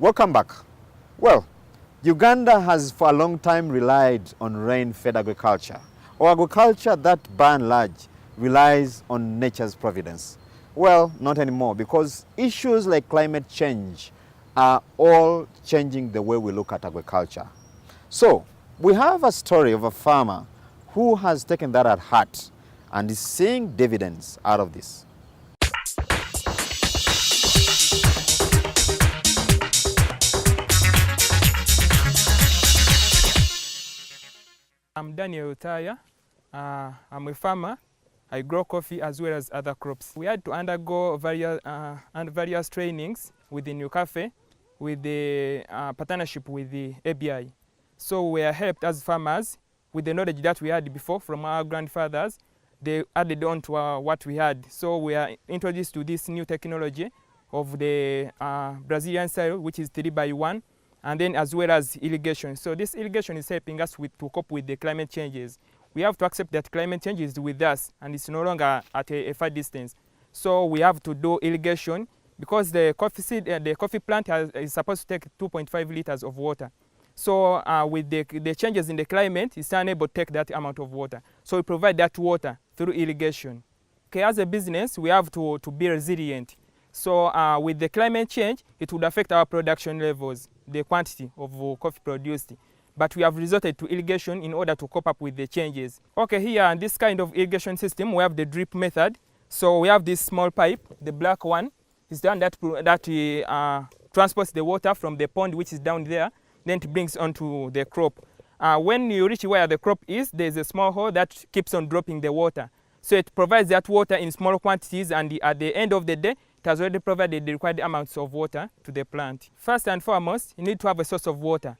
Welcome back. Well, Uganda has for a long time relied on rain-fed agriculture, or agriculture that by and large relies on nature's providence. Well, not anymore, because issues like climate change are all changing the way we look at agriculture. So, we have a story of a farmer who has taken that at heart and is seeing dividends out of this. I'm Daniel Utaya. I'm a farmer. I grow coffee as well as other crops. We had to undergo various trainings within New Cafe with the partnership with the ABI. So we are helped as farmers with the knowledge that we had before from our grandfathers. They added on to what we had. So we are introduced to this new technology of the Brazilian style, which is 3x1. And then as well as irrigation. So this irrigation is helping us to cope with the climate changes. We have to accept that climate change is with us and it's no longer at a far distance. So we have to do irrigation because the coffee plant is supposed to take 2.5 liters of water. So with the changes in the climate, it's unable to take that amount of water. So we provide that water through irrigation. Okay, as a business, we have to be resilient. So with the climate change, it would affect our production levels, the quantity of coffee produced. But we have resorted to irrigation in order to cope up with the changes. Okay, here in this kind of irrigation system, we have the drip method. So we have this small pipe, the black one, is the one that transports the water from the pond, which is down there, then it brings onto the crop. When you reach where the crop is, there's a small hole that keeps on dropping the water. So it provides that water in small quantities, and at the end of the day, it has already provided the required amounts of water to the plant. First and foremost, you need to have a source of water.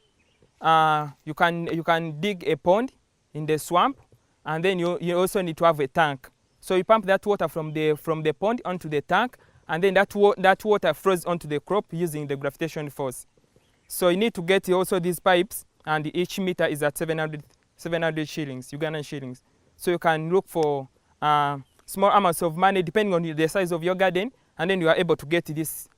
You can dig a pond in the swamp, and then you also need to have a tank. So you pump that water from the pond onto the tank, and then that water flows onto the crop using the gravitational force. So you need to get also these pipes, and each meter is at 700 shillings, Ugandan shillings. So you can look for small amounts of money depending on the size of your garden, and then you are able to get this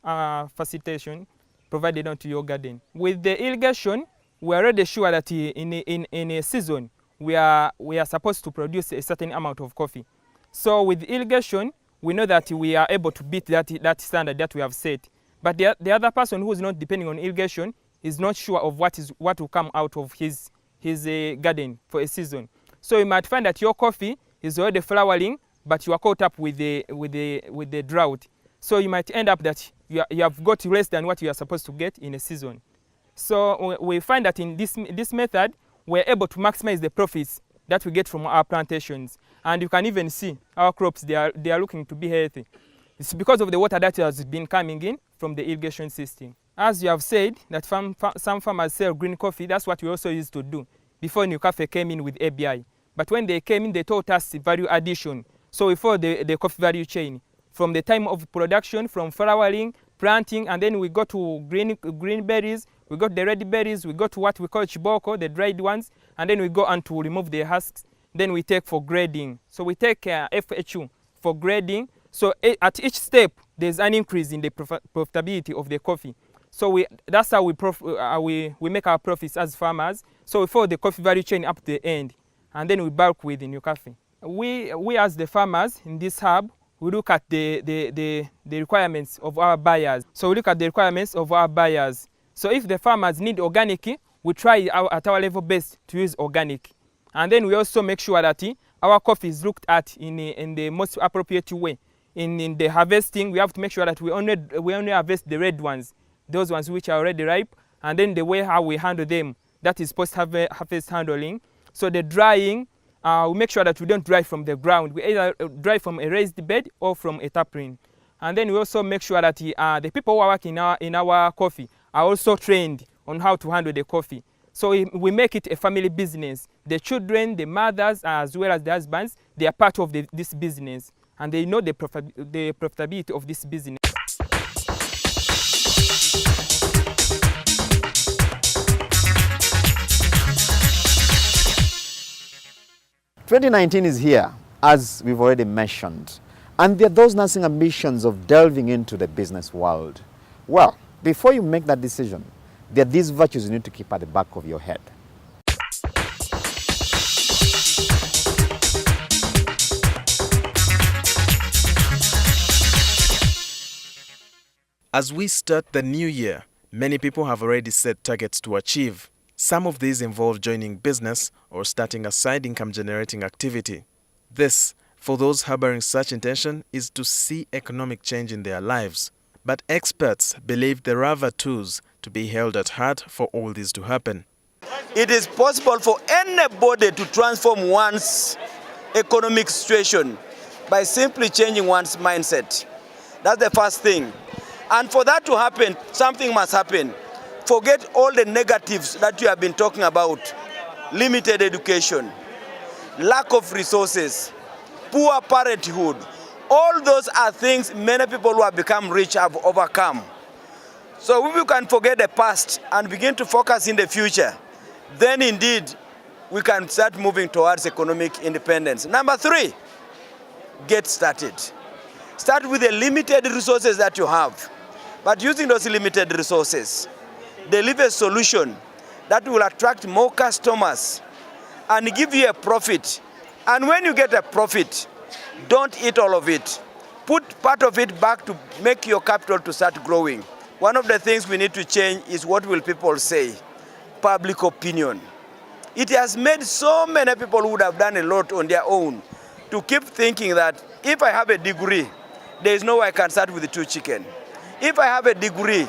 facilitation provided onto your garden. With the irrigation, we are already sure that in a season, we are supposed to produce a certain amount of coffee. So with irrigation, we know that we are able to beat that standard that we have set. But the other person who is not depending on irrigation is not sure of what will come out of his garden for a season. So you might find that your coffee is already flowering, but you are caught up with the drought. So you might end up that you have got less than what you are supposed to get in a season. So we find that in this method, we're able to maximize the profits that we get from our plantations. And you can even see our crops, they are looking to be healthy. It's because of the water that has been coming in from the irrigation system. As you have said, that some farmers sell green coffee. That's what we also used to do before New Cafe came in with ABI. But when they came in, they taught us value addition. So we follow the coffee value chain. From the time of production, from flowering, planting, and then we go to green berries, we got the red berries, we go to what we call chiboko, the dried ones, and then we go on to remove the husks. Then we take for grading. So we take FHU for grading. So at each step, there's an increase in the profitability of the coffee. So that's how we make our profits as farmers. So we follow the coffee value chain up to the end, and then we bulk with the New Cafe. We as the farmers in this hub, we look at the requirements of our buyers. So we look at the requirements of our buyers. So if the farmers need organic, we try at our level best to use organic. And then we also make sure that our coffee is looked at in the most appropriate way. In the harvesting, we have to make sure that we only harvest the red ones, those ones which are already ripe, and then the way how we handle them, that is post-harvest handling. So the drying, we make sure that we don't dry from the ground. We either dry from a raised bed or from a taprin. And then we also make sure that the people who are working in our coffee are also trained on how to handle the coffee. So we make it a family business. The children, the mothers, as well as the husbands, they are part of this business, and they know the profitability of this business. 2019 is here, as we've already mentioned, and there are those nursing ambitions of delving into the business world. Well, before you make that decision, there are these virtues you need to keep at the back of your head. As we start the new year, many people have already set targets to achieve. Some of these involve joining business or starting a side income-generating activity. This, for those harboring such intention, is to see economic change in their lives. But experts believe there are other tools to be held at heart for all this to happen. It is possible for anybody to transform one's economic situation by simply changing one's mindset. That's the first thing. And for that to happen, something must happen. Forget all the negatives that you have been talking about. Limited education, lack of resources, poor parenthood. All those are things many people who have become rich have overcome. So if we can forget the past and begin to focus in the future, then indeed we can start moving towards economic independence. Number 3, get started. Start with the limited resources that you have. But using those limited resources, deliver a solution that will attract more customers and give you a profit. And when you get a profit, don't eat all of it. Put part of it back to make your capital to start growing. One of the things we need to change is what will people say? Public opinion. It has made so many people who would have done a lot on their own to keep thinking that if I have a degree, there is no way I can start with 2 chickens. If I have a degree,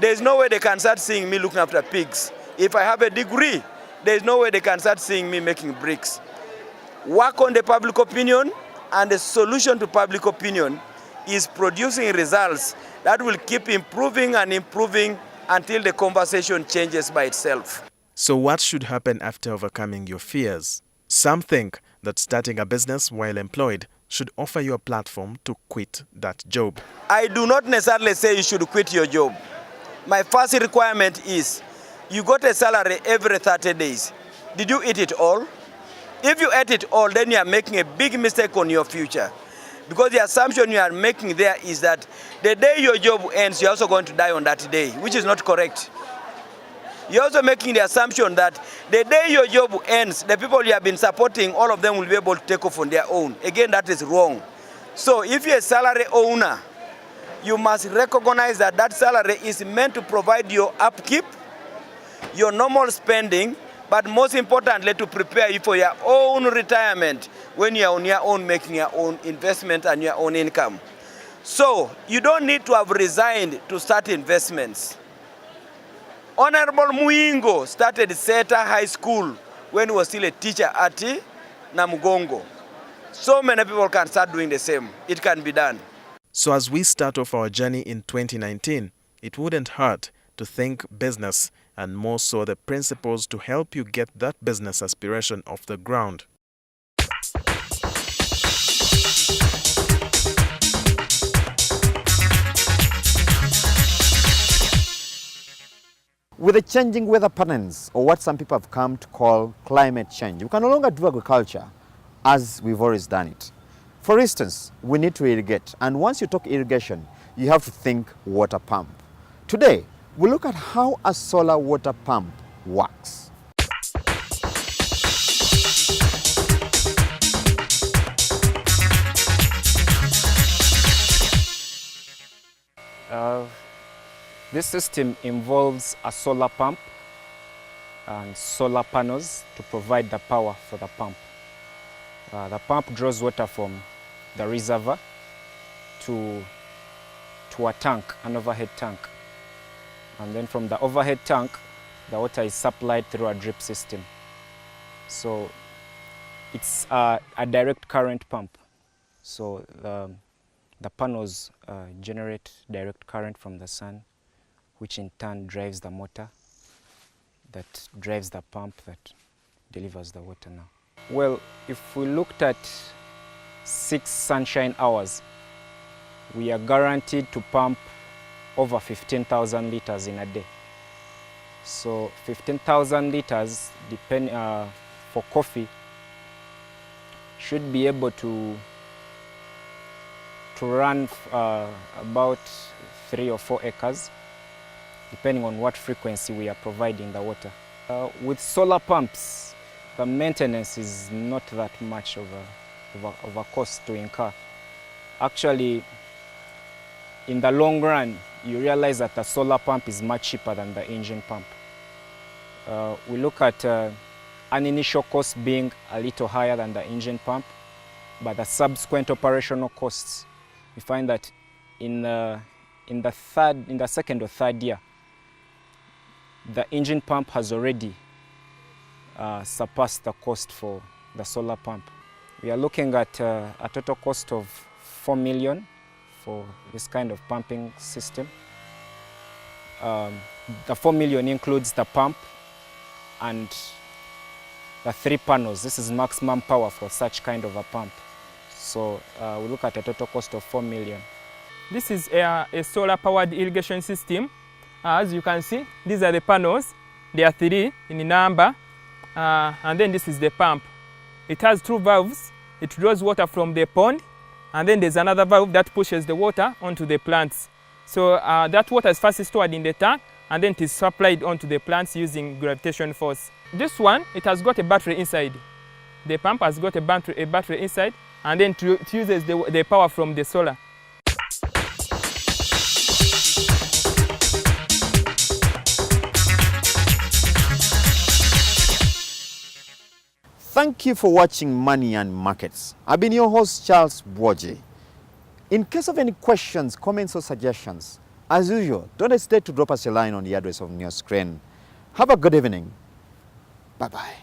there is no way they can start seeing me looking after pigs. If I have a degree, there is no way they can start seeing me making bricks. Work on the public opinion, and the solution to public opinion is producing results that will keep improving and improving until the conversation changes by itself. So what should happen after overcoming your fears? Some think that starting a business while employed should offer you a platform to quit that job. I do not necessarily say you should quit your job. My first requirement is you got a salary every 30 days. Did you eat it all? If you ate it all, then you are making a big mistake on your future. Because the assumption you are making there is that the day your job ends, you're also going to die on that day, which is not correct. You're also making the assumption that the day your job ends, the people you have been supporting, all of them will be able to take off on their own. Again, that is wrong. So if you're a salary owner, you must recognize that that salary is meant to provide your upkeep, your normal spending, but most importantly to prepare you for your own retirement when you are on your own making your own investment and your own income. So you don't need to have resigned to start investments. Honorable Muingo started Seta High School when he was still a teacher at Namugongo. So many people can start doing the same. It can be done. So as we start off our journey in 2019, it wouldn't hurt to think business and more so the principles to help you get that business aspiration off the ground. With the changing weather patterns, or what some people have come to call climate change, we can no longer do agriculture as we've always done it. For instance, we need to irrigate, and once you talk irrigation, you have to think water pump. Today, we look at how a solar water pump works. This system involves a solar pump and solar panels to provide the power for the pump. The pump draws water from the reservoir to a tank, an overhead tank. And then from the overhead tank, the water is supplied through a drip system. So it's a direct current pump. So the panels generate direct current from the sun, which in turn drives the motor that drives the pump that delivers the water now. Well, if we looked at 6 sunshine hours, we are guaranteed to pump over 15,000 liters in a day. So 15,000 liters for coffee should be able to run about 3 or 4 acres depending on what frequency we are providing the water. With solar pumps, the maintenance is not that much of a cost to incur. Actually, in the long run, you realize that the solar pump is much cheaper than the engine pump. We look at an initial cost being a little higher than the engine pump, but the subsequent operational costs, we find that in the second or third year, the engine pump has already surpassed the cost for the solar pump. We are looking at a total cost of 4 million for this kind of pumping system. The 4 million includes the pump and the 3 panels. This is maximum power for such kind of a pump. So we look at a total cost of 4 million. This is a solar-powered irrigation system. As you can see, these are the panels. There are 3 in number. And then this is the pump. It has 2 valves. It draws water from the pond. And then there's another valve that pushes the water onto the plants. So that water is first stored in the tank, and then it is supplied onto the plants using gravitation force. This one, it has got a battery inside. The pump has got a battery inside, and then it uses the power from the solar. Thank you for watching Money and Markets. I've been your host, Charles Bwoje. In case of any questions, comments, or suggestions, as usual, don't hesitate to drop us a line on the address on your screen. Have a good evening. Bye-bye.